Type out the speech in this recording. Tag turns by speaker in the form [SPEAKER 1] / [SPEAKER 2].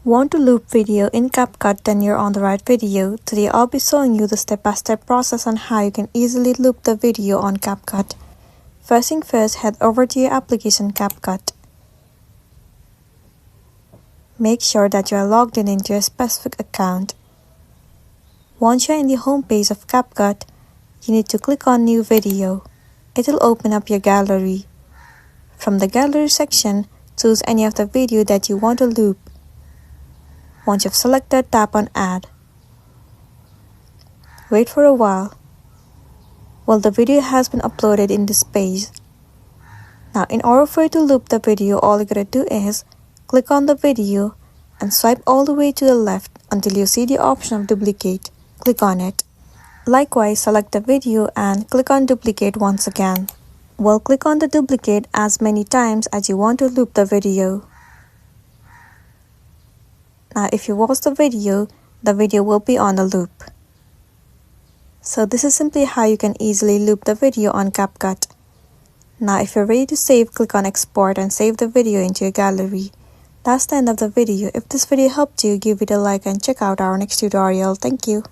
[SPEAKER 1] Want to loop video in CapCut? Then you're on the right video. Today I'll be showing you the step-by-step process on how you can easily loop the video on CapCut. First thing first, head over to your application CapCut. Make sure that you are logged in into a specific account. Once you're in the home page of CapCut, you need to click on New Video. It'll open up your gallery. From the gallery section, choose any of the video that you want to loop. Once you've selected, tap on Add. Wait for a while. Well, the video has been uploaded in this page. Now, in order for you to loop the video, all you gotta do is click on the video and swipe all the way to the left until you see the option of duplicate. Click on it. Likewise, select the video and click on duplicate once again. Well, click on the duplicate as many times as you want to loop the video. Now, if you watch the video will be on a loop. So this is simply how you can easily loop the video on CapCut. Now, if you're ready to save, click on Export and save the video into your gallery. That's the end of the video. If this video helped you, give it a like and check out our next tutorial. Thank you.